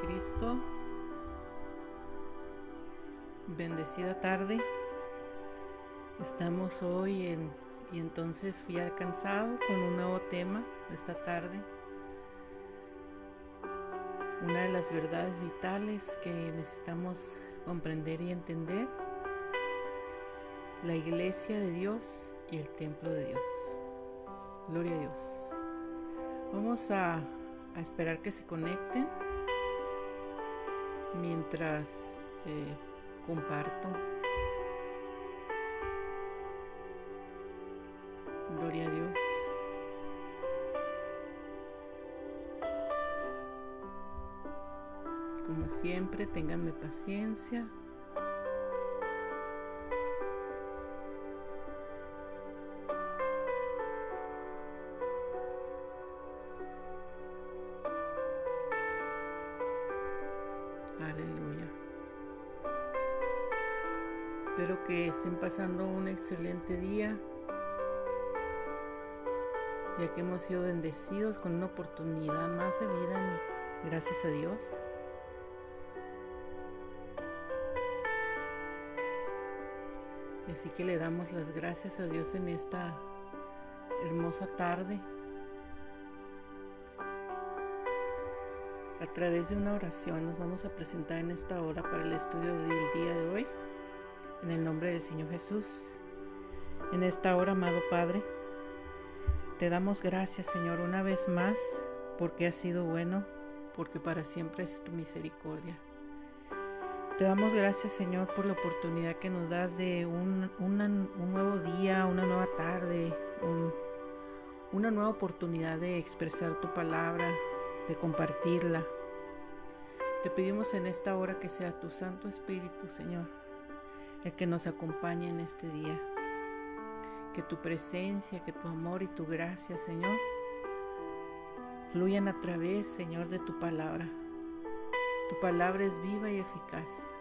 Cristo. Bendecida tarde. Estamos hoy y entonces fui alcanzado con un nuevo tema esta tarde. Una de las verdades vitales que necesitamos comprender y entender: la iglesia de Dios y el templo de Dios. Gloria a Dios. Vamos a esperar que se conecten mientras comparto. Gloria a Dios. Como siempre, ténganme paciencia. Aleluya. Espero que estén pasando un excelente día, ya que hemos sido bendecidos con una oportunidad más de vida, gracias a Dios. Y así que le damos las gracias a Dios en esta hermosa tarde, a través de una oración. Nos vamos a presentar en esta hora para el estudio del día de hoy, en el nombre del Señor Jesús. En esta hora, amado Padre, te damos gracias, Señor, una vez más, porque has sido bueno, porque para siempre es tu misericordia. Te damos gracias, Señor, por la oportunidad que nos das de un nuevo día, una nueva tarde, una nueva oportunidad de expresar tu palabra, de compartirla. Te pedimos en esta hora que sea tu Santo Espíritu, Señor, el que nos acompañe en este día. Que tu presencia, que tu amor y tu gracia, Señor, fluyan a través, Señor, de tu palabra. Tu palabra es viva y eficaz.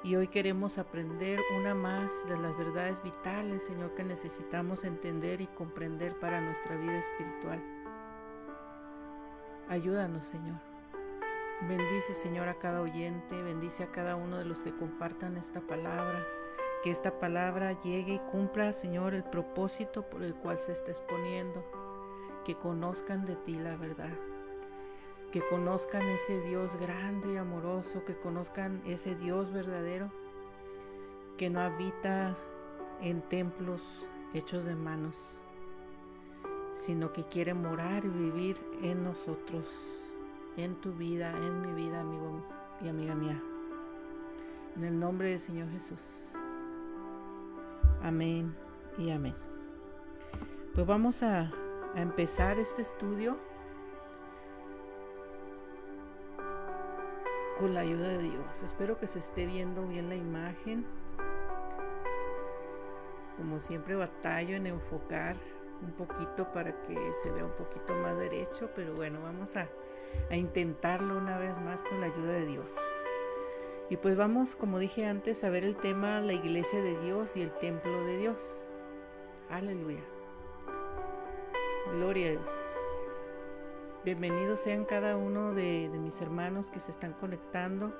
Y hoy queremos aprender una más de las verdades vitales, Señor, que necesitamos entender y comprender para nuestra vida espiritual. Ayúdanos, Señor. Bendice, Señor, a cada oyente, bendice a cada uno de los que compartan esta palabra. Que esta palabra llegue y cumpla, Señor, el propósito por el cual se está exponiendo. Que conozcan de ti la verdad. Que conozcan ese Dios grande y amoroso. Que conozcan ese Dios verdadero, que no habita en templos hechos de manos, sino que quiere morar y vivir en nosotros, en tu vida, en mi vida, amigo y amiga mía. En el nombre del Señor Jesús. Amén y amén. Pues vamos a empezar este estudio con la ayuda de Dios. Espero que se esté viendo bien la imagen. Como siempre, batallo en enfocar un poquito para que se vea un poquito más derecho, pero bueno, vamos a intentarlo una vez más con la ayuda de Dios. Y pues vamos, como dije antes, a ver el tema: la iglesia de Dios y el templo de Dios. Aleluya. Gloria a Dios. Bienvenidos sean cada uno de mis hermanos que se están conectando.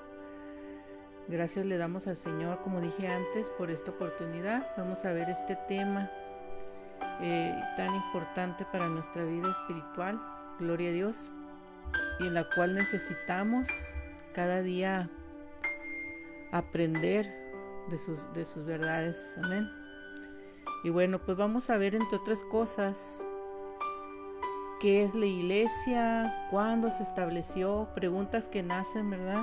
Gracias le damos al Señor, como dije antes, por esta oportunidad. Vamos a ver este tema tan importante para nuestra vida espiritual. Gloria a Dios. Y en la cual necesitamos cada día aprender de sus verdades. Amén. Y bueno, pues vamos a ver, entre otras cosas, qué es la iglesia, cuándo se estableció, preguntas que nacen, ¿verdad?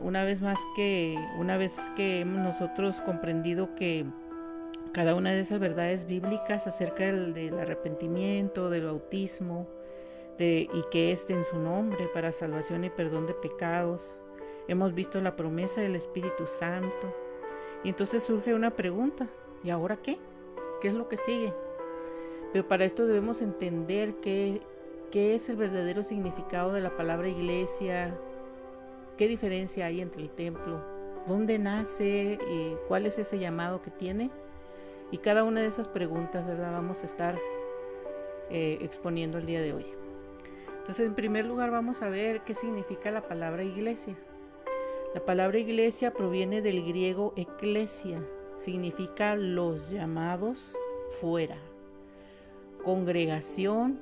Una vez que hemos nosotros comprendido que cada una de esas verdades bíblicas acerca del arrepentimiento, del bautismo, y que es en su nombre para salvación y perdón de pecados. Hemos visto la promesa del Espíritu Santo. Y entonces surge una pregunta: ¿y ahora qué? ¿Qué es lo que sigue? Pero para esto debemos entender qué es el verdadero significado de la palabra iglesia, qué diferencia hay entre el templo, dónde nace y cuál es ese llamado que tiene. Y cada una de esas preguntas, ¿verdad?, vamos a estar exponiendo el día de hoy. Entonces, en primer lugar vamos a ver qué significa la palabra iglesia. La palabra iglesia proviene del griego eklesia, significa los llamados fuera, congregación,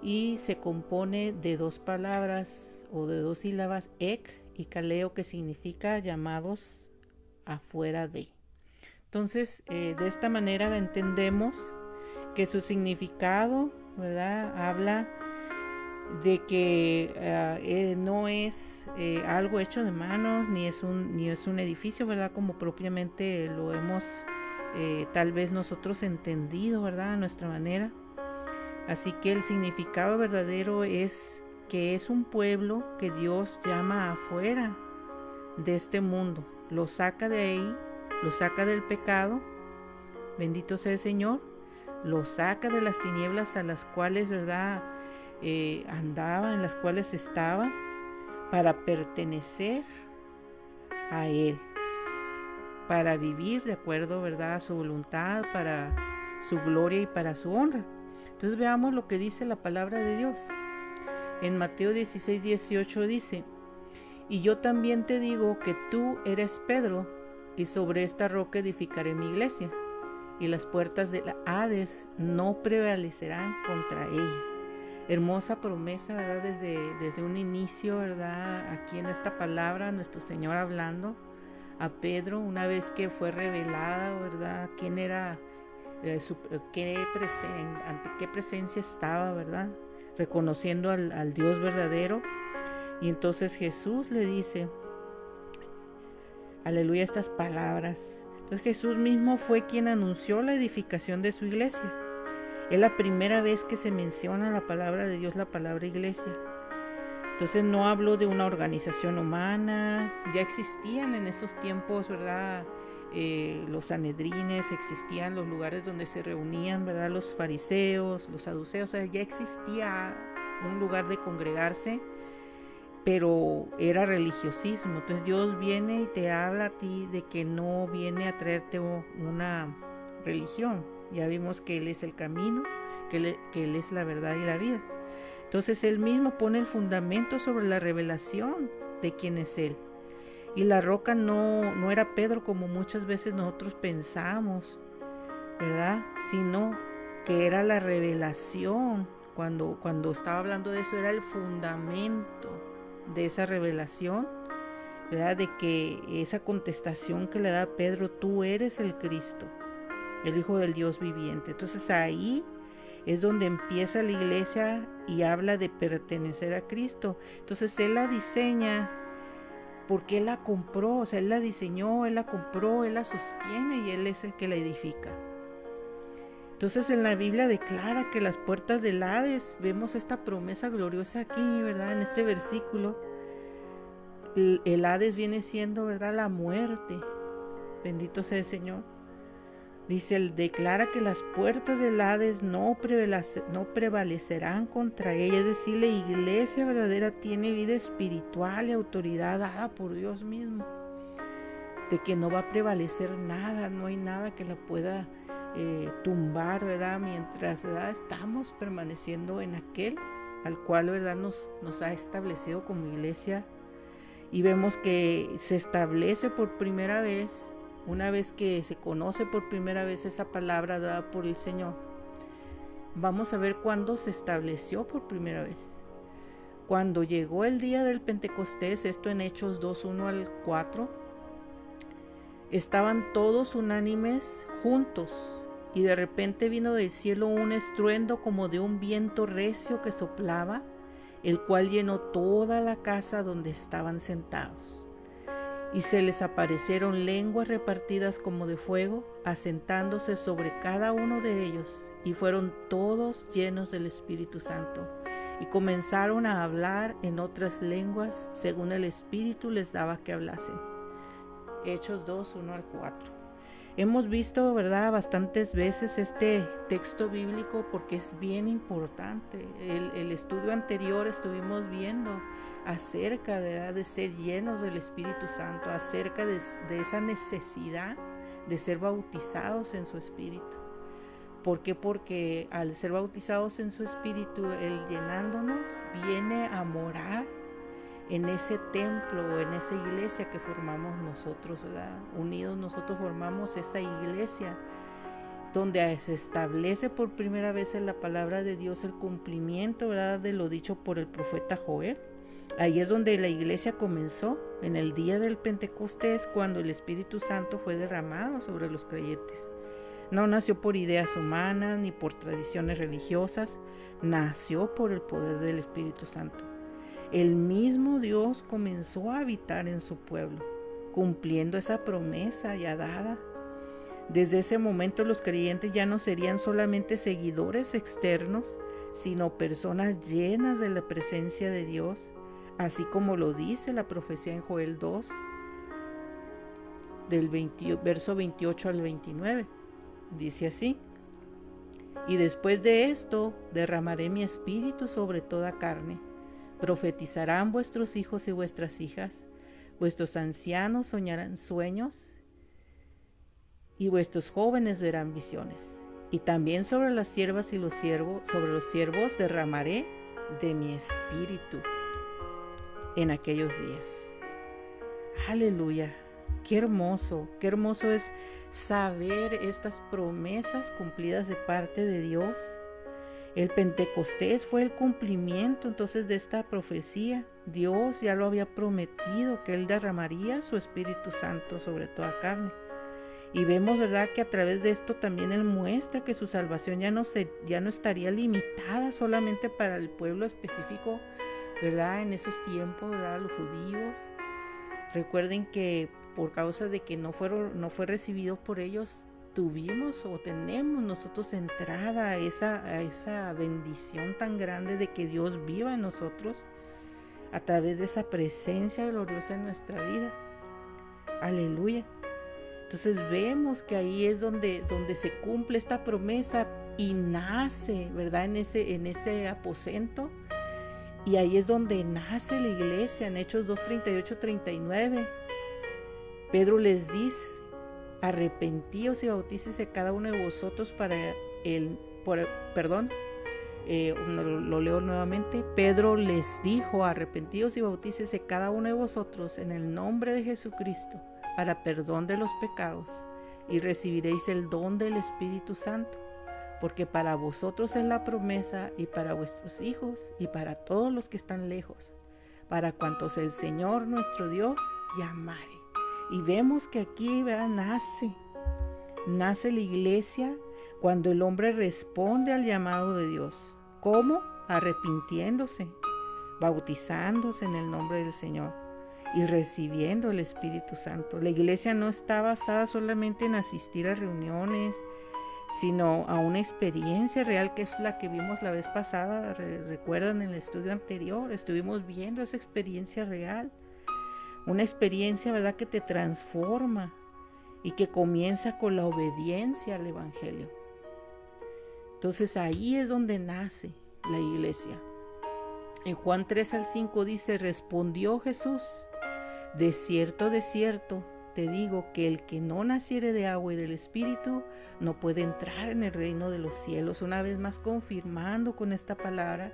y se compone de dos palabras o de dos sílabas, ek y kaleo, que significa llamados afuera de. Entonces, de esta manera entendemos que su significado, ¿verdad?, habla de que no es algo hecho de manos, ni es un edificio, ¿verdad?, como propiamente lo hemos tal vez nosotros entendido, ¿verdad?, a nuestra manera. Así que el significado verdadero es que es un pueblo que Dios llama afuera de este mundo, lo saca de ahí, lo saca del pecado, bendito sea el Señor, lo saca de las tinieblas a las cuales, ¿verdad?, andaba, en las cuales estaba, para pertenecer a Él, para vivir de acuerdo, ¿verdad?, a su voluntad, para su gloria y para su honra. Entonces veamos lo que dice la palabra de Dios. En Mateo 16:18 dice: y yo también te digo que tú eres Pedro, y sobre esta roca edificaré mi iglesia, y las puertas del Hades no prevalecerán contra ella. Hermosa promesa, ¿verdad? Desde un inicio, ¿verdad?, aquí en esta palabra, nuestro Señor hablando a Pedro, una vez que fue revelada, ¿verdad?, quién era, ante qué presencia estaba, ¿verdad?, reconociendo al Dios verdadero. Y entonces Jesús le dice, aleluya, estas palabras. Entonces Jesús mismo fue quien anunció la edificación de su iglesia. Es la primera vez que se menciona la palabra de Dios, la palabra iglesia. Entonces no habló de una organización humana, ya existían en esos tiempos, ¿verdad?, los sanedrines, existían los lugares donde se reunían, ¿verdad?, los fariseos, los saduceos, o sea, ya existía un lugar de congregarse, pero era religiosismo. Entonces Dios viene y te habla a ti de que no viene a traerte una religión. Ya vimos que Él es el camino, que Él es la verdad y la vida. Entonces Él mismo pone el fundamento sobre la revelación de quién es Él. Y la roca no era Pedro, como muchas veces nosotros pensamos, ¿verdad?, sino que era la revelación. Cuando estaba hablando de eso, era el fundamento de esa revelación, ¿verdad?, de que esa contestación que le da Pedro: tú eres el Cristo, el Hijo del Dios viviente. Entonces ahí es donde empieza la iglesia y habla de pertenecer a Cristo. Entonces Él la diseña porque Él la compró, o sea, Él la diseñó, Él la compró, Él la sostiene y Él es el que la edifica. Entonces en la Biblia declara que las puertas del Hades, vemos esta promesa gloriosa aquí, ¿verdad?, en este versículo. El Hades viene siendo, ¿verdad?, la muerte. Bendito sea el Señor. Dice, Él declara que las puertas del Hades no prevalecerán contra ella. Es decir, la iglesia verdadera tiene vida espiritual y autoridad dada por Dios mismo, de que no va a prevalecer nada, no hay nada que la pueda tumbar, ¿verdad?, mientras, ¿verdad?, estamos permaneciendo en aquel al cual, ¿verdad?, nos ha establecido como iglesia. Y vemos que se establece por primera vez, una vez que se conoce por primera vez esa palabra dada por el Señor. Vamos a ver cuándo se estableció por primera vez. Cuando llegó el día del Pentecostés, esto en Hechos 2:1-4, estaban todos unánimes juntos, y de repente vino del cielo un estruendo como de un viento recio que soplaba, el cual llenó toda la casa donde estaban sentados. Y se les aparecieron lenguas repartidas como de fuego, asentándose sobre cada uno de ellos, y fueron todos llenos del Espíritu Santo, y comenzaron a hablar en otras lenguas, según el Espíritu les daba que hablasen. Hechos 2:1-4. Hemos visto, ¿verdad?, bastantes veces este texto bíblico porque es bien importante. El estudio anterior estuvimos viendo acerca de ser llenos del Espíritu Santo, acerca de esa necesidad de ser bautizados en su Espíritu. ¿Por qué? Porque al ser bautizados en su Espíritu, Él llenándonos, viene a morar en ese templo, en esa iglesia que formamos nosotros, ¿verdad? Unidos nosotros formamos esa iglesia donde se establece por primera vez en la palabra de Dios el cumplimiento, ¿verdad?, de lo dicho por el profeta Joel. Ahí es donde la iglesia comenzó, en el día del Pentecostés, cuando el Espíritu Santo fue derramado sobre los creyentes. No nació por ideas humanas ni por tradiciones religiosas, nació por el poder del Espíritu Santo. El mismo Dios comenzó a habitar en su pueblo, cumpliendo esa promesa ya dada. Desde ese momento los creyentes ya no serían solamente seguidores externos, sino personas llenas de la presencia de Dios, así como lo dice la profecía en Joel 2, del verso 28 al 29. Dice así: y después de esto derramaré mi espíritu sobre toda carne. Profetizarán vuestros hijos y vuestras hijas, vuestros ancianos soñarán sueños y vuestros jóvenes verán visiones. Y también sobre las siervas y los siervos, sobre los siervos derramaré de mi espíritu en aquellos días. Aleluya. Qué hermoso es saber estas promesas cumplidas de parte de Dios. El Pentecostés fue el cumplimiento entonces de esta profecía. Dios ya lo había prometido, que Él derramaría su Espíritu Santo sobre toda carne. Y vemos, ¿verdad?, que a través de esto también Él muestra que su salvación ya no estaría limitada solamente para el pueblo específico, ¿verdad?, en esos tiempos, ¿verdad?, los judíos. Recuerden que por causa de que no fue recibido por ellos, tuvimos o tenemos nosotros entrada a esa bendición tan grande de que Dios viva en nosotros a través de esa presencia gloriosa en nuestra vida. Aleluya. Entonces vemos que ahí es donde se cumple esta promesa y nace, ¿verdad?, en ese aposento. Y ahí es donde nace la iglesia, en Hechos 2, 38, 39. Pedro les dice: arrepentíos y bautícese cada uno de vosotros lo leo nuevamente. Pedro les dijo: arrepentíos y bautícese cada uno de vosotros en el nombre de Jesucristo para perdón de los pecados, y recibiréis el don del Espíritu Santo, porque para vosotros es la promesa, y para vuestros hijos, y para todos los que están lejos, para cuantos el Señor nuestro Dios llamare. Y vemos que aquí, ¿verdad?, nace la iglesia cuando el hombre responde al llamado de Dios. ¿Cómo? Arrepintiéndose, bautizándose en el nombre del Señor y recibiendo el Espíritu Santo. La iglesia no está basada solamente en asistir a reuniones, sino a una experiencia real, que es la que vimos la vez pasada. Recuerdan, en el estudio anterior estuvimos viendo esa experiencia real, una experiencia, ¿verdad?, que te transforma y que comienza con la obediencia al Evangelio. Entonces ahí es donde nace la iglesia. En Juan 3 al 5 dice: respondió Jesús: de cierto, te digo que el que no naciere de agua y del Espíritu no puede entrar en el reino de los cielos. Una vez más confirmando con esta palabra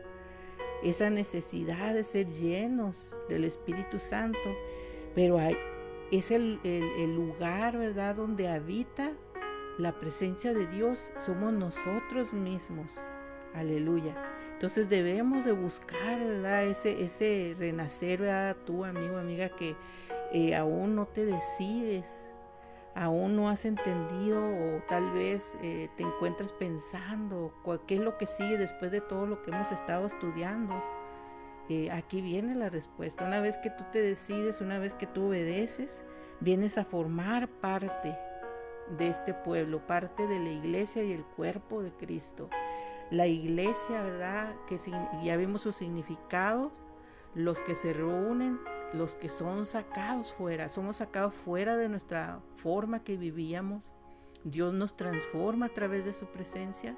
esa necesidad de ser llenos del Espíritu Santo. Pero es el lugar, ¿verdad?, donde habita la presencia de Dios, somos nosotros mismos. Aleluya. Entonces debemos de buscar, ¿verdad?, ese renacer, ¿verdad?, tú, amigo, amiga, que aún no te decides, aún no has entendido, o tal vez te encuentras pensando qué es lo que sigue después de todo lo que hemos estado estudiando. Aquí viene la respuesta. Una vez que tú te decides, una vez que tú obedeces, vienes a formar parte de este pueblo, parte de la iglesia y el cuerpo de Cristo. La iglesia, ¿verdad?, que ya vimos sus significados: los que se reúnen, los que son sacados fuera. Somos sacados fuera de nuestra forma que vivíamos. Dios nos transforma a través de su presencia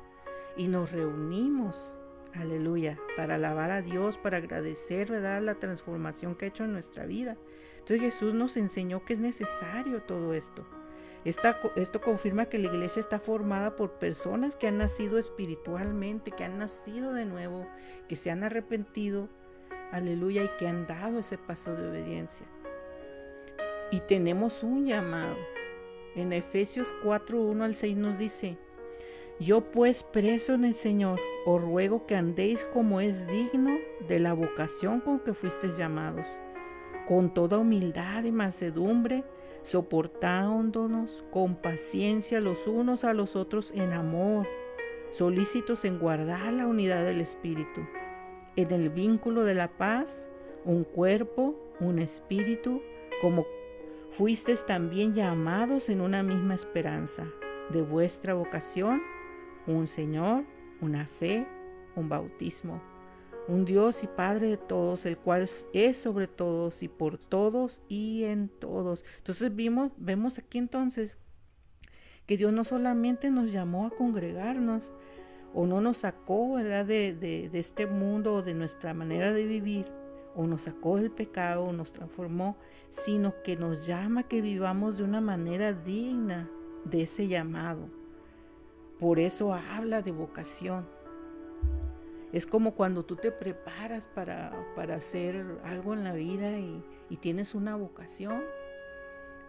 y nos reunimos, aleluya, para alabar a Dios, para agradecer, ¿verdad?, la transformación que ha hecho en nuestra vida. Entonces Jesús nos enseñó que es necesario todo esto. Esto confirma que la iglesia está formada por personas que han nacido espiritualmente, que han nacido de nuevo, que se han arrepentido, aleluya, y que han dado ese paso de obediencia. Y tenemos un llamado. En Efesios 4, 1 al 6 nos dice: yo pues, preso en el Señor, os ruego que andéis como es digno de la vocación con que fuisteis llamados, con toda humildad y mansedumbre, soportándonos con paciencia los unos a los otros en amor, solícitos en guardar la unidad del Espíritu, en el vínculo de la paz, un cuerpo, un espíritu, como fuisteis también llamados en una misma esperanza de vuestra vocación, un Señor, una fe, un bautismo, un Dios y Padre de todos, el cual es sobre todos y por todos y en todos. Entonces vemos aquí entonces que Dios no solamente nos llamó a congregarnos, o no nos sacó, ¿verdad?, de este mundo o de nuestra manera de vivir, o nos sacó del pecado, o nos transformó, sino que nos llama a que vivamos de una manera digna de ese llamado. Por eso habla de vocación. Es como cuando tú te preparas para hacer algo en la vida y tienes una vocación,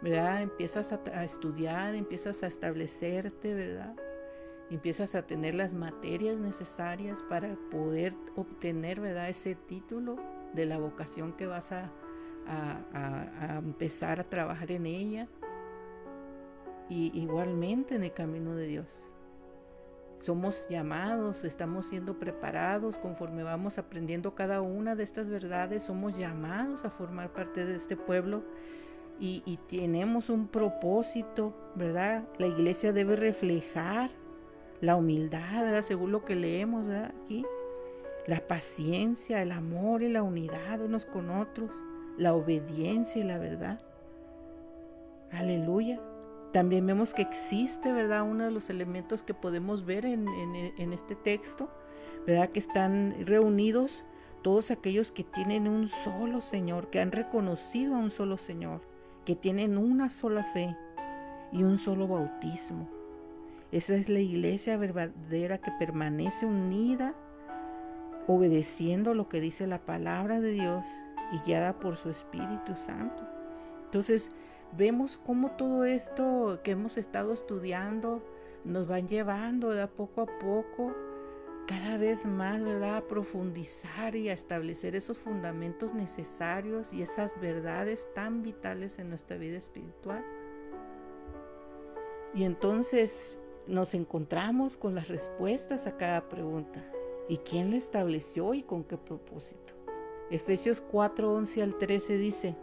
¿verdad? Empiezas a estudiar, empiezas a establecerte, ¿verdad? Empiezas a tener las materias necesarias para poder obtener, ¿verdad?, ese título de la vocación que vas a empezar a trabajar en ella. Y igualmente en el camino de Dios. Somos llamados, estamos siendo preparados conforme vamos aprendiendo cada una de estas verdades. Somos llamados a formar parte de este pueblo y tenemos un propósito, ¿verdad? La iglesia debe reflejar la humildad, ¿verdad?, según lo que leemos, ¿verdad?, aquí. La paciencia, el amor y la unidad unos con otros, la obediencia y la verdad. Aleluya. También vemos que existe, ¿verdad?, uno de los elementos que podemos ver en este texto, ¿verdad?, que están reunidos todos aquellos que tienen un solo Señor, que han reconocido a un solo Señor, que tienen una sola fe y un solo bautismo. Esa es la iglesia verdadera que permanece unida, obedeciendo lo que dice la palabra de Dios y guiada por su Espíritu Santo. Entonces, vemos cómo todo esto que hemos estado estudiando nos van llevando, ¿verdad?, poco a poco, cada vez más, ¿verdad?, a profundizar y a establecer esos fundamentos necesarios y esas verdades tan vitales en nuestra vida espiritual. Y entonces nos encontramos con las respuestas a cada pregunta. ¿Y quién lo estableció y con qué propósito? Efesios 4, 11 al 13 dice: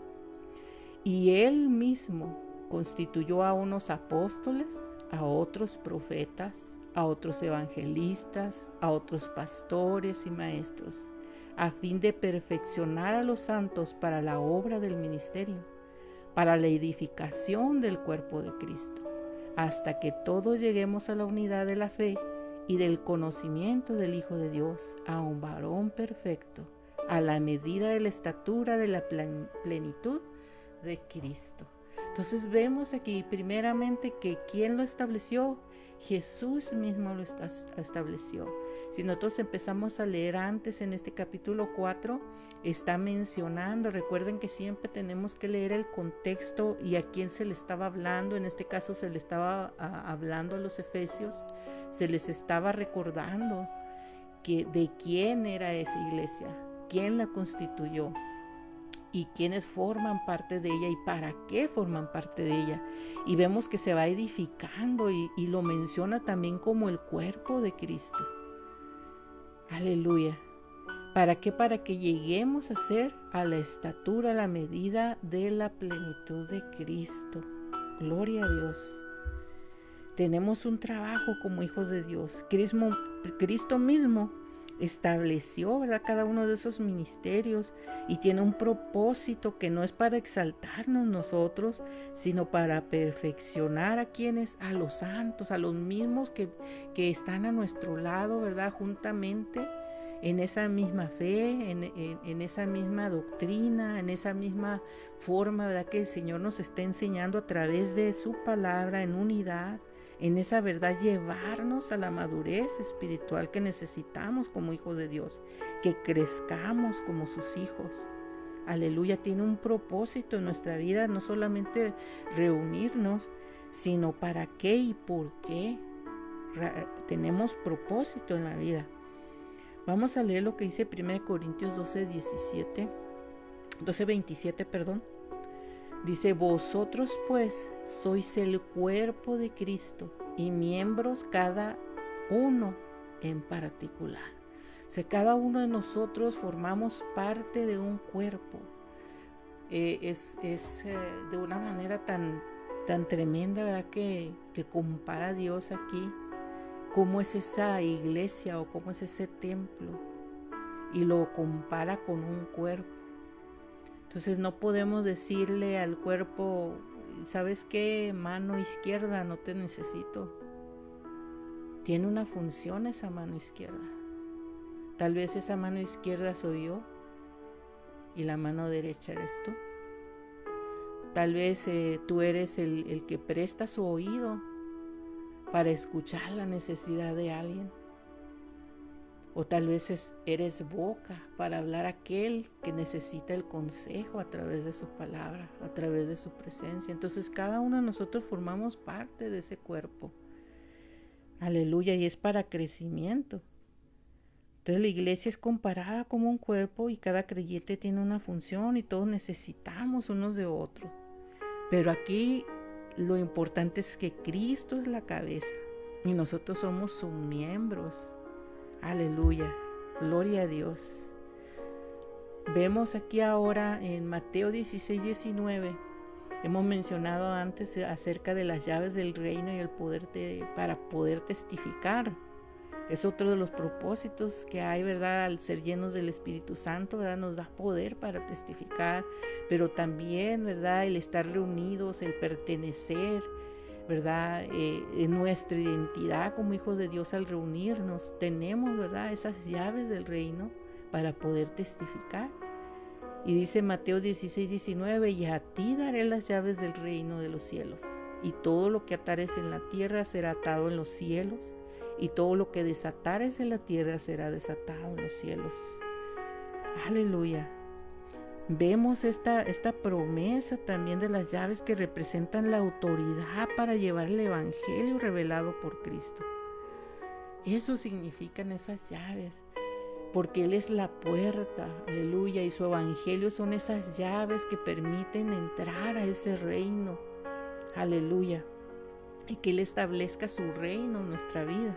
y él mismo constituyó a unos apóstoles, a otros profetas, a otros evangelistas, a otros pastores y maestros, a fin de perfeccionar a los santos para la obra del ministerio, para la edificación del cuerpo de Cristo, hasta que todos lleguemos a la unidad de la fe y del conocimiento del Hijo de Dios, a un varón perfecto, a la medida de la estatura de la plenitud de Cristo. Entonces vemos aquí primeramente que ¿quién lo estableció? Jesús mismo lo estableció. Si nosotros empezamos a leer antes en este capítulo 4, está mencionando, recuerden que siempre tenemos que leer el contexto y a quién se le estaba hablando. En este caso se le estaba hablando a los efesios, se les estaba recordando que de quién era esa iglesia, quién la constituyó y quiénes forman parte de ella y para qué forman parte de ella. Y vemos que se va edificando y lo menciona también como el cuerpo de Cristo. Aleluya. ¿Para qué? Para que lleguemos a ser a la estatura, a la medida de la plenitud de Cristo. Gloria a Dios. Tenemos un trabajo como hijos de Dios. Cristo mismo estableció, ¿verdad?, cada uno de esos ministerios y tiene un propósito que no es para exaltarnos nosotros, sino para perfeccionar a quienes, a los santos, a los mismos que están a nuestro lado, ¿verdad?, juntamente, en esa misma fe, en esa misma doctrina, en esa misma forma, ¿verdad?, que el Señor nos está enseñando a través de su palabra, en unidad, en esa verdad, llevarnos a la madurez espiritual que necesitamos como hijos de Dios, que crezcamos como sus hijos. Aleluya, tiene un propósito en nuestra vida, no solamente reunirnos, sino para qué y por qué. Tenemos propósito en la vida. Vamos a leer lo que dice 1 Corintios 12:27. Dice: vosotros pues sois el cuerpo de Cristo y miembros cada uno en particular. O sea, cada uno de nosotros formamos parte de un cuerpo. Es de una manera tan tremenda, ¿verdad?, que compara a Dios aquí cómo es esa iglesia o cómo es ese templo, y lo compara con un cuerpo. Entonces no podemos decirle al cuerpo: ¿sabes qué? Mano izquierda, no te necesito. Tiene una función esa mano izquierda. Tal vez esa mano izquierda soy yo y la mano derecha eres tú. Tal vez tú eres el que presta su oído para escuchar la necesidad de alguien. O tal vez eres boca para hablar a aquel que necesita el consejo a través de su palabra, a través de su presencia. Entonces cada uno de nosotros formamos parte de ese cuerpo. Aleluya, y es para crecimiento. Entonces la iglesia es comparada como un cuerpo y cada creyente tiene una función y todos necesitamos unos de otros. Pero aquí lo importante es que Cristo es la cabeza y nosotros somos sus miembros. Aleluya, gloria a Dios. Vemos aquí ahora en Mateo 16:19. Hemos mencionado antes acerca de las llaves del reino y el poder para poder testificar. Es otro de los propósitos que hay, ¿verdad? Al ser llenos del Espíritu Santo, ¿verdad?, nos da poder para testificar, pero también, ¿verdad?, el estar reunidos, el pertenecer, ¿verdad?, en nuestra identidad como hijos de Dios. Al reunirnos tenemos, ¿verdad?, esas llaves del reino para poder testificar. Y dice Mateo 16:19: y a ti daré las llaves del reino de los cielos, y todo lo que atares en la tierra será atado en los cielos, y todo lo que desatares en la tierra será desatado en los cielos. Aleluya. Vemos esta promesa también de las llaves que representan la autoridad para llevar el evangelio revelado por Cristo. Eso significan esas llaves, porque Él es la puerta, aleluya, y su evangelio son esas llaves que permiten entrar a ese reino, aleluya, y que Él establezca su reino en nuestra vida.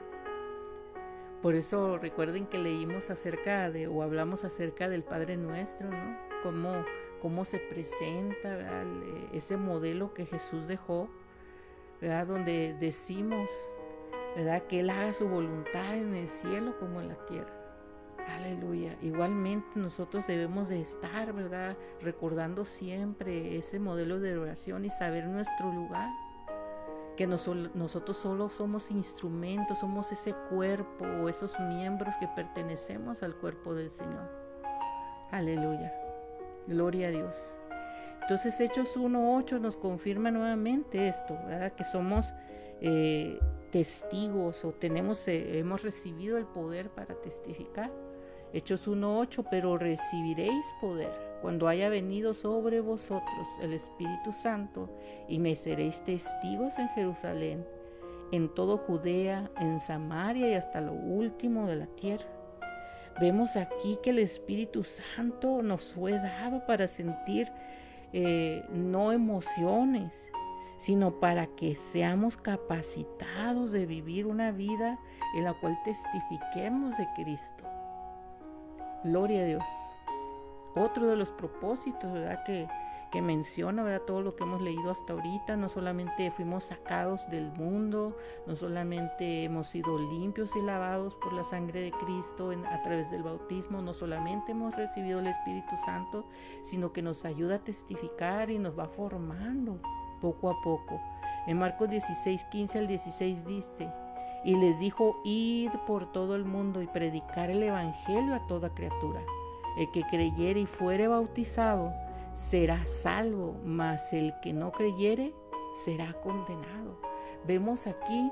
Por eso recuerden que leímos hablamos acerca del Padre Nuestro, ¿no? Cómo se presenta, ¿verdad?, ese modelo que Jesús dejó, ¿verdad?, donde decimos, ¿verdad?, que Él haga su voluntad en el cielo como en la tierra. Aleluya. Igualmente nosotros debemos de estar, ¿verdad?, recordando siempre ese modelo de oración y saber nuestro lugar. Que nosotros solo somos instrumentos, somos ese cuerpo o esos miembros que pertenecemos al cuerpo del Señor. Aleluya, gloria a Dios. Entonces Hechos 1:8 nos confirma nuevamente esto, ¿verdad?, que somos testigos o hemos recibido el poder para testificar. Hechos 1:8: pero recibiréis poder cuando haya venido sobre vosotros el Espíritu Santo, y me seréis testigos en Jerusalén, en todo Judea, en Samaria y hasta lo último de la tierra. Vemos aquí que el Espíritu Santo nos fue dado para sentir no emociones, sino para que seamos capacitados de vivir una vida en la cual testifiquemos de Cristo. Gloria a Dios. Otro de los propósitos, ¿verdad?, que menciona, ¿verdad?, todo lo que hemos leído hasta ahorita. No solamente fuimos sacados del mundo, no solamente hemos sido limpios y lavados por la sangre de Cristo a través del bautismo, no solamente hemos recibido el Espíritu Santo, sino que nos ayuda a testificar y nos va formando poco a poco. En Marcos 16:15 al 16 dice: y les dijo: id por todo el mundo y predicar el evangelio a toda criatura. El que creyere y fuere bautizado será salvo, mas el que no creyere será condenado. Vemos aquí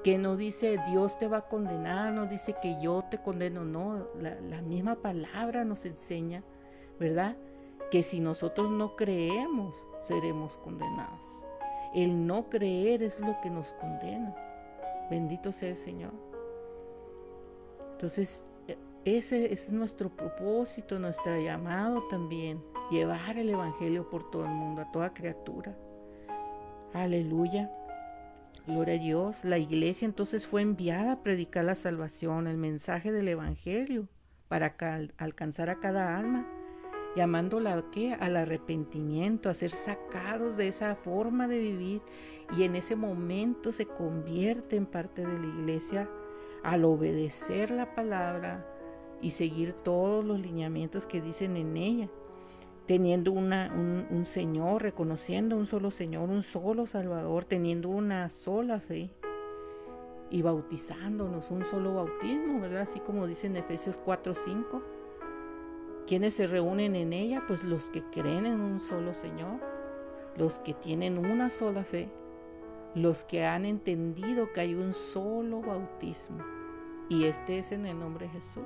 que no dice Dios te va a condenar, no dice que yo te condeno, no, la misma palabra nos enseña, ¿verdad?, que si nosotros no creemos, seremos condenados. El no creer es lo que nos condena. Bendito sea el Señor. Entonces, ese es nuestro propósito, nuestro llamado también, llevar el evangelio por todo el mundo, a toda criatura. Aleluya. Gloria a Dios. La iglesia entonces fue enviada a predicar la salvación, el mensaje del evangelio, para alcanzar a cada alma, llamándola ¿a qué? Al arrepentimiento, a ser sacados de esa forma de vivir, y en ese momento se convierte en parte de la iglesia al obedecer la palabra y seguir todos los lineamientos que dicen en ella, teniendo un Señor, reconociendo un solo Señor, un solo Salvador, teniendo una sola fe y bautizándonos, un solo bautismo, ¿verdad? Así como dice en Efesios 4:5. ¿Quiénes se reúnen en ella? Pues los que creen en un solo Señor, los que tienen una sola fe, los que han entendido que hay un solo bautismo, y este es en el nombre de Jesús.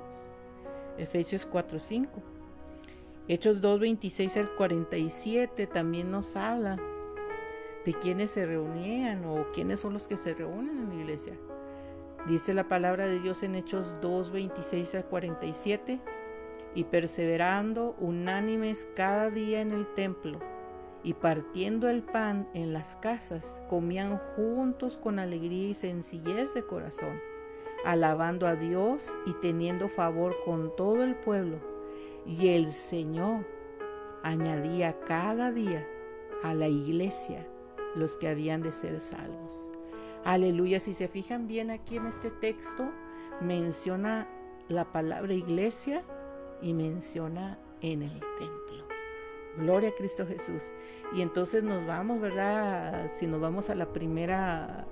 Efesios 4:5. Hechos 2:26 al 47 también nos habla de quiénes se reunían o quiénes son los que se reúnen en la iglesia. Dice la palabra de Dios en Hechos 2:26 al 47: y perseverando unánimes cada día en el templo, y partiendo el pan en las casas, comían juntos con alegría y sencillez de corazón, alabando a Dios y teniendo favor con todo el pueblo. Y el Señor añadía cada día a la iglesia los que habían de ser salvos. Aleluya. Si se fijan bien aquí en este texto, menciona la palabra iglesia y menciona en el templo. Gloria a Cristo Jesús. Y entonces nos vamos, ¿verdad? Si nos vamos a la primera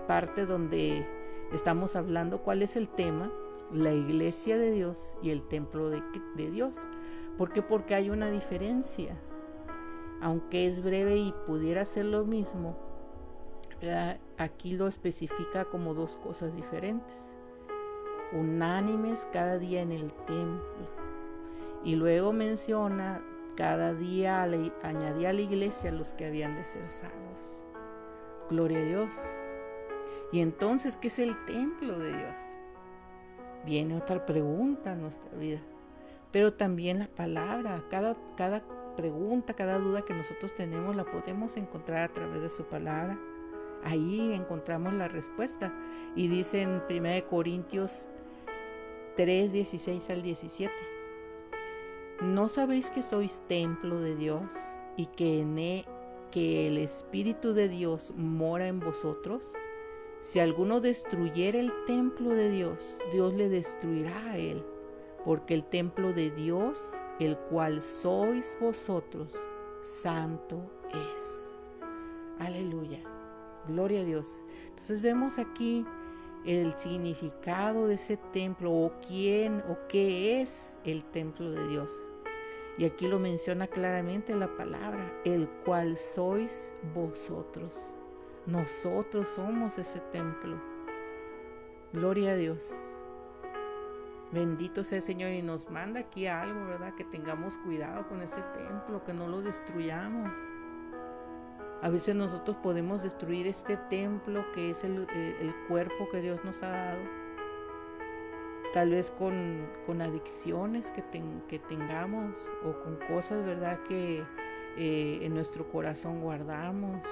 parte donde estamos hablando, ¿cuál es el tema? La iglesia de Dios y el templo de Dios. ¿Por qué? Porque hay una diferencia. Aunque es breve y pudiera ser lo mismo, ¿verdad?, aquí lo especifica como dos cosas diferentes. Unánimes cada día en el templo, y luego menciona cada día añadía a la iglesia los que habían de ser salvos. Gloria a Dios. Y entonces, ¿qué es el templo de Dios? Viene otra pregunta en nuestra vida, pero también la palabra. Cada pregunta, cada duda que nosotros tenemos la podemos encontrar a través de su palabra. Ahí encontramos la respuesta. Y dice en 1 Corintios 3:16 al 17: ¿no sabéis que sois templo de Dios y que el Espíritu de Dios mora en vosotros? Si alguno destruyere el templo de Dios, Dios le destruirá a él, porque el templo de Dios, el cual sois vosotros, santo es. Aleluya. Gloria a Dios. Entonces vemos aquí el significado de ese templo, o quién o qué es el templo de Dios. Y aquí lo menciona claramente la palabra, el cual sois vosotros. Nosotros somos ese templo. Gloria a Dios. Bendito sea el Señor. Y nos manda aquí algo, ¿verdad? Que tengamos cuidado con ese templo, que no lo destruyamos. A veces nosotros podemos destruir este templo que es el cuerpo que Dios nos ha dado. Tal vez con adicciones que tengamos, o con cosas, ¿verdad?, que en nuestro corazón guardamos.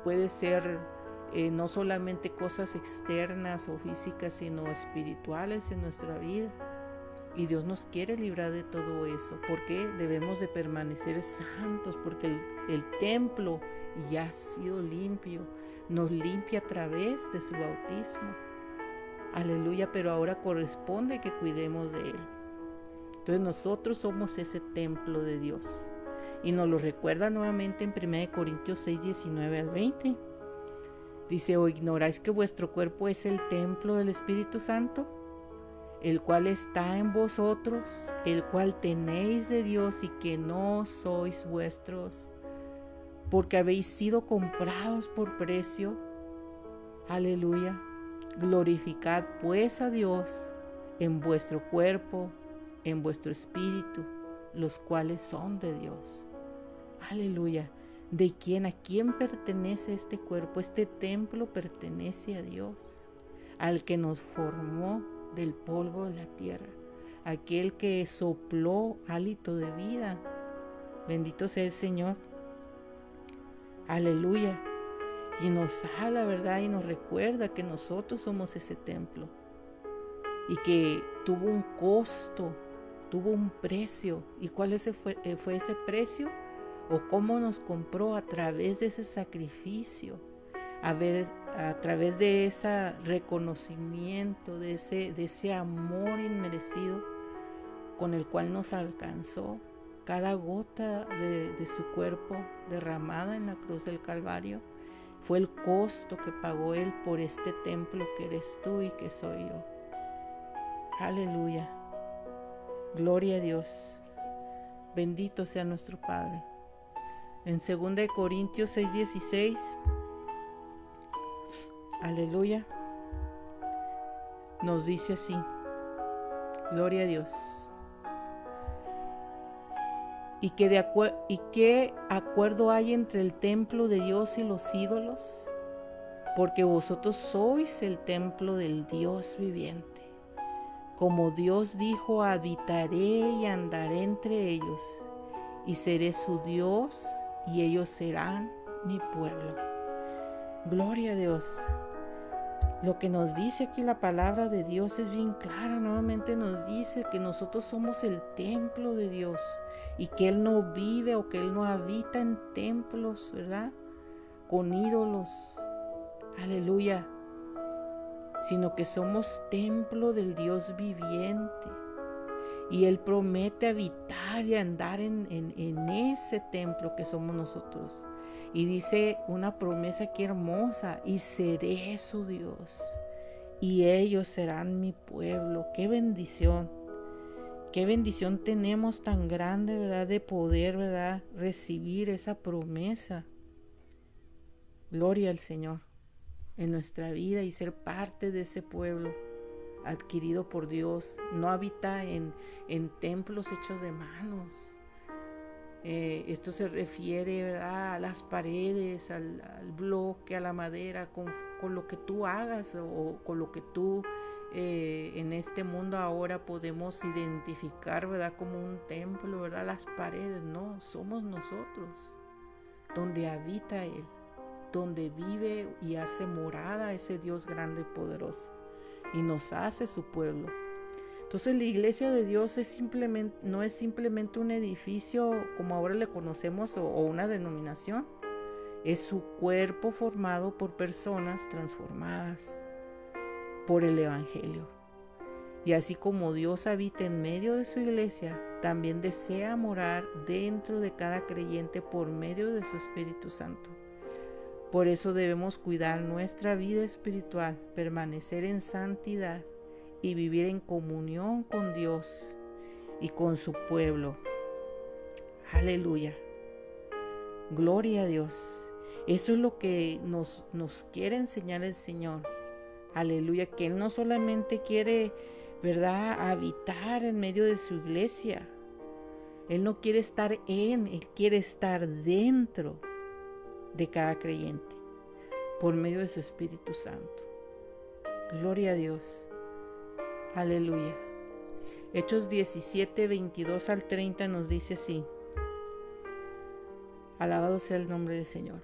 Puede ser no solamente cosas externas o físicas, sino espirituales en nuestra vida. Y Dios nos quiere librar de todo eso. Porque debemos de permanecer santos, porque el templo ya ha sido limpio. Nos limpia a través de su bautismo. Aleluya, pero ahora corresponde que cuidemos de él. Entonces nosotros somos ese templo de Dios. Y nos lo recuerda nuevamente en 1 Corintios 6:19 al 20. Dice, ¿o ignoráis que vuestro cuerpo es el templo del Espíritu Santo, el cual está en vosotros, el cual tenéis de Dios y que no sois vuestros, porque habéis sido comprados por precio? Aleluya. Glorificad pues a Dios en vuestro cuerpo, en vuestro espíritu, los cuales son de Dios. Aleluya. ¿De quién? ¿A quién pertenece este cuerpo? Este templo pertenece a Dios, al que nos formó del polvo de la tierra, aquel que sopló hálito de vida. Bendito sea el Señor. Aleluya. Y nos habla, ¿verdad? Y nos recuerda que nosotros somos ese templo y que tuvo un costo, tuvo un precio. ¿Y cuál fue ese precio? ¿O cómo nos compró? A través de ese sacrificio, a través de ese reconocimiento, de ese amor inmerecido con el cual nos alcanzó cada gota de su cuerpo derramada en la cruz del Calvario. Fue el costo que pagó Él por este templo que eres tú y que soy yo. Aleluya. Gloria a Dios. Bendito sea nuestro Padre. En 2 Corintios 6:16, aleluya, nos dice así, gloria a Dios. ¿Y qué acuerdo hay entre el templo de Dios y los ídolos? Porque vosotros sois el templo del Dios viviente. Como Dios dijo, habitaré y andaré entre ellos, y seré su Dios, y ellos serán mi pueblo. Gloria a Dios. Lo que nos dice aquí la palabra de Dios es bien clara. Nuevamente nos dice que nosotros somos el templo de Dios y que Él no vive o que Él no habita en templos, ¿verdad? Con ídolos. Aleluya. Sino que somos templo del Dios viviente. Y Él promete habitar y andar en ese templo que somos nosotros. Y dice una promesa aquí hermosa: y seré su Dios, y ellos serán mi pueblo. ¡Qué bendición! ¡Qué bendición tenemos tan grande, verdad, de poder, verdad, recibir esa promesa! Gloria al Señor en nuestra vida y ser parte de ese pueblo adquirido por Dios. No habita en templos hechos de manos. Esto se refiere, ¿verdad?, a las paredes, al bloque, a la madera, con lo que tú hagas o con lo que tú en este mundo ahora podemos identificar, ¿verdad?, como un templo, ¿verdad? Las paredes, no, somos nosotros, donde habita Él, donde vive y hace morada ese Dios grande y poderoso, y nos hace su pueblo. Entonces la iglesia de Dios no es simplemente un edificio como ahora le conocemos o una denominación. Es su cuerpo formado por personas transformadas por el Evangelio. Y así como Dios habita en medio de su iglesia, también desea morar dentro de cada creyente por medio de su Espíritu Santo. Por eso debemos cuidar nuestra vida espiritual, permanecer en santidad y vivir en comunión con Dios y con su pueblo. Aleluya. Gloria a Dios. Eso es lo que nos quiere enseñar el Señor. Aleluya. Que Él no solamente quiere, ¿verdad?, habitar en medio de su iglesia. Él no quiere estar Él quiere estar dentro de cada creyente por medio de su Espíritu Santo. Gloria a Dios. Aleluya. Hechos 17, 22 al 30 nos dice así. Alabado sea el nombre del Señor.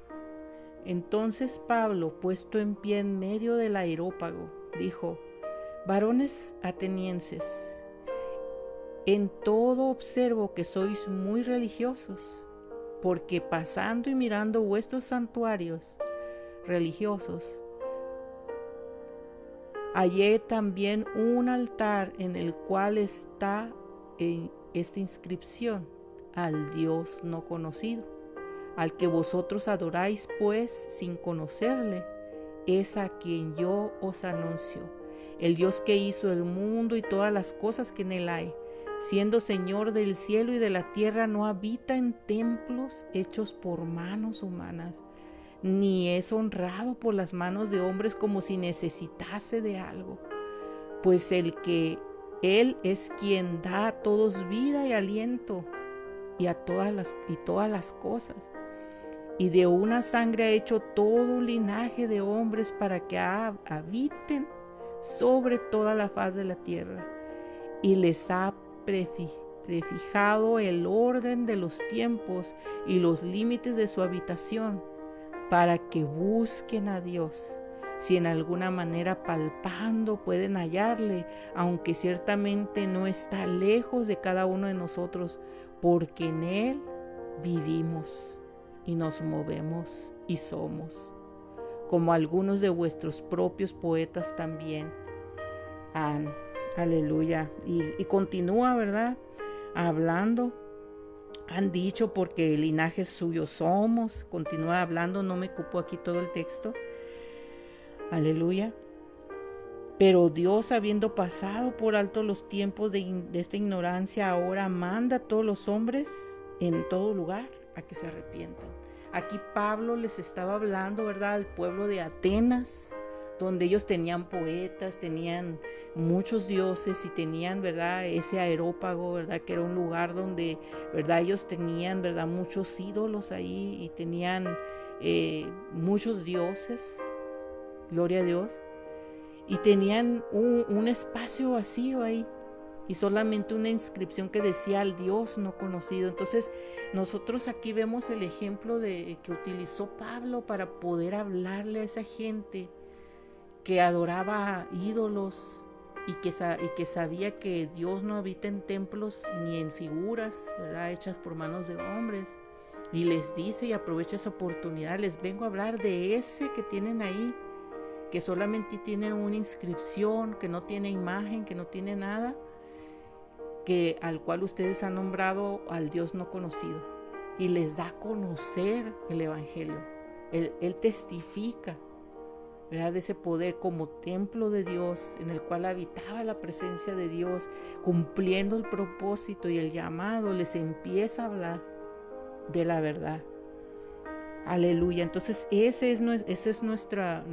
Entonces Pablo, puesto en pie en medio del areópago, dijo: varones atenienses, en todo observo que sois muy religiosos, porque pasando y mirando vuestros santuarios religiosos, hallé también un altar en el cual está esta inscripción: al Dios no conocido, al que vosotros adoráis pues sin conocerle, es a quien yo os anuncio, el Dios que hizo el mundo y todas las cosas que en él hay, siendo Señor del cielo y de la tierra, no habita en templos hechos por manos humanas, ni es honrado por las manos de hombres como si necesitase de algo, pues Él es quien da a todos vida y aliento y todas las cosas. Y de una sangre ha hecho todo un linaje de hombres para que habiten sobre toda la faz de la tierra. Y les ha prefijado el orden de los tiempos y los límites de su habitación, para que busquen a Dios, si en alguna manera palpando pueden hallarle, aunque ciertamente no está lejos de cada uno de nosotros, porque en Él vivimos y nos movemos y somos, como algunos de vuestros propios poetas también. Aleluya. Y continúa, ¿verdad? Hablando. Han dicho, porque el linaje suyo somos. Continúa hablando, no me cupo aquí todo el texto. Aleluya. Pero Dios, habiendo pasado por alto los tiempos de esta ignorancia, ahora manda a todos los hombres en todo lugar a que se arrepientan. Aquí Pablo les estaba hablando, ¿verdad?, al pueblo de Atenas, donde ellos tenían poetas, tenían muchos dioses y tenían, ¿verdad?, ese Areópago, ¿verdad?, que era un lugar donde, ¿verdad?, ellos tenían, ¿verdad?, muchos ídolos ahí y tenían muchos dioses, gloria a Dios, y tenían un espacio vacío ahí y solamente una inscripción que decía al Dios no conocido. Entonces nosotros aquí vemos el ejemplo que utilizó Pablo para poder hablarle a esa gente que adoraba ídolos y que sabía que Dios no habita en templos ni en figuras, ¿verdad?, hechas por manos de hombres. Y les dice, y aprovecha esa oportunidad, les vengo a hablar de ese que tienen ahí, que solamente tiene una inscripción, que no tiene imagen, que no tiene nada, al cual ustedes han nombrado al Dios no conocido, y les da a conocer el Evangelio. Él testifica, ¿verdad?, de ese poder como templo de Dios, en el cual habitaba la presencia de Dios, cumpliendo el propósito y el llamado. Les empieza a hablar de la verdad. Aleluya. Entonces ese es nuestra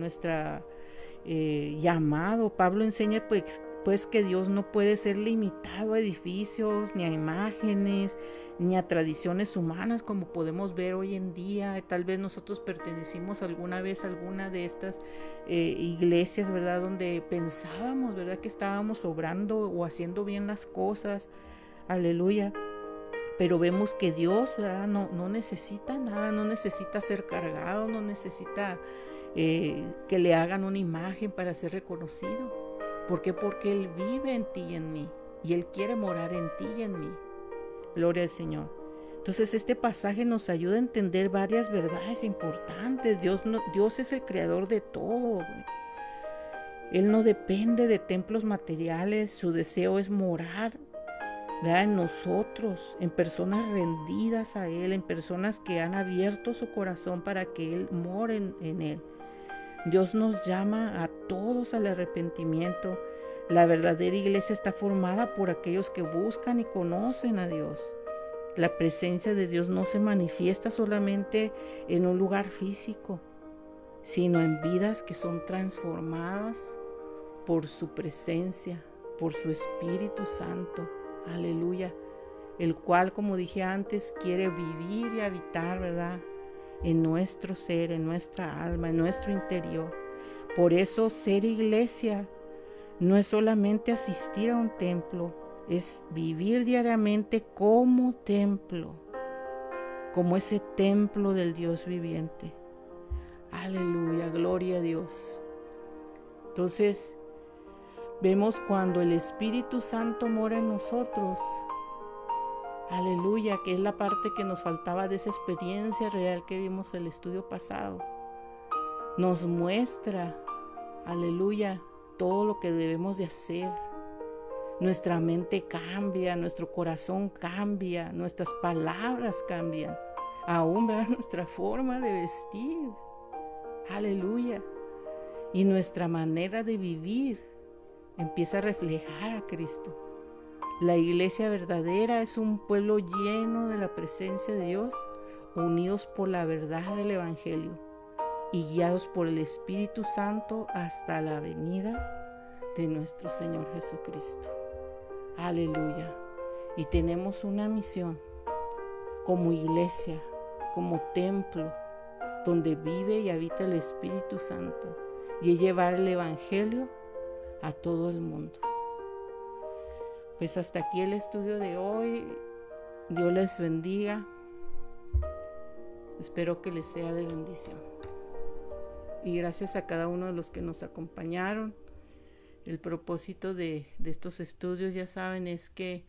llamado. Pablo enseña pues que Dios no puede ser limitado a edificios, ni a imágenes, ni a tradiciones humanas, como podemos ver hoy en día. Tal vez nosotros pertenecimos alguna vez a alguna de estas iglesias, ¿verdad?, donde pensábamos, ¿verdad?, que estábamos obrando o haciendo bien las cosas. Aleluya. Pero vemos que Dios, ¿verdad?, no necesita nada, no necesita ser cargado, no necesita que le hagan una imagen para ser reconocido. ¿Por qué? Porque Él vive en ti y en mí, y Él quiere morar en ti y en mí. Gloria al Señor. Entonces este pasaje nos ayuda a entender varias verdades importantes. Dios es el creador de todo. Él no depende de templos materiales. Su deseo es morar, ¿verdad?, en nosotros, en personas rendidas a Él, en personas que han abierto su corazón para que Él more en Él. Dios nos llama a todos al arrepentimiento. La verdadera iglesia está formada por aquellos que buscan y conocen a Dios. La presencia de Dios no se manifiesta solamente en un lugar físico, sino en vidas que son transformadas por su presencia, por su Espíritu Santo. Aleluya. El cual, como dije antes, quiere vivir y habitar, ¿verdad?, en nuestro ser, en nuestra alma, en nuestro interior. Por eso ser iglesia no es solamente asistir a un templo, es vivir diariamente como templo, como ese templo del Dios viviente. Aleluya, gloria a Dios. Entonces, vemos cuando el Espíritu Santo mora en nosotros. Aleluya, que es la parte que nos faltaba de esa experiencia real que vimos en el estudio pasado. Nos muestra, aleluya, todo lo que debemos de hacer. Nuestra mente cambia, nuestro corazón cambia, nuestras palabras cambian, aún, ¿verdad?, nuestra forma de vestir. Aleluya. y nuestra manera de vivir empieza a reflejar a Cristo. La iglesia verdadera es un pueblo lleno de la presencia de Dios, unidos por la verdad del Evangelio y guiados por el Espíritu Santo hasta la venida de nuestro Señor Jesucristo. Aleluya. Y tenemos una misión como iglesia, como templo, donde vive y habita el Espíritu Santo, y es llevar el Evangelio a todo el mundo. Pues hasta aquí el estudio de hoy. Dios les bendiga. Espero que les sea de bendición. Y gracias a cada uno de los que nos acompañaron. El propósito de estos estudios, ya saben, es que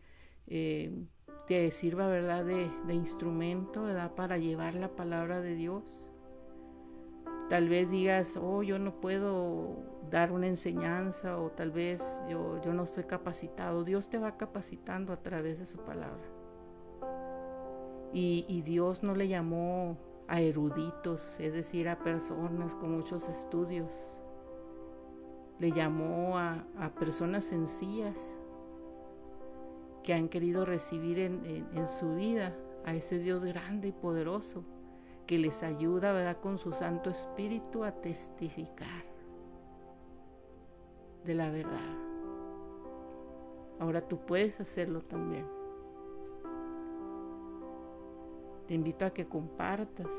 te sirva, ¿verdad?, de instrumento, ¿verdad?, para llevar la palabra de Dios. Tal vez digas, yo no puedo dar una enseñanza, o tal vez yo no estoy capacitado. Dios te va capacitando a través de su palabra. Y Dios no le llamó a eruditos, es decir, a personas con muchos estudios. Le llamó a personas sencillas que han querido recibir en su vida a ese Dios grande y poderoso, que les ayuda, ¿verdad?, con su Santo Espíritu a testificar de la verdad. Ahora tú puedes hacerlo también. Te invito a que compartas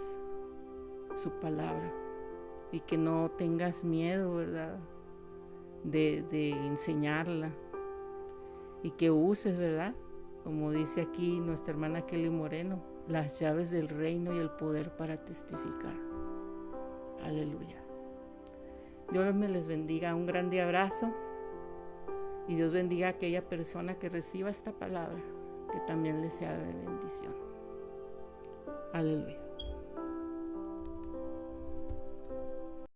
su palabra y que no tengas miedo, ¿verdad?, de enseñarla, y que uses, ¿verdad?, como dice aquí nuestra hermana Kelly Moreno, las llaves del reino y el poder para testificar. Aleluya. Dios me les bendiga. Un grande abrazo. Y Dios bendiga a aquella persona que reciba esta palabra, que también les sea de bendición. Aleluya.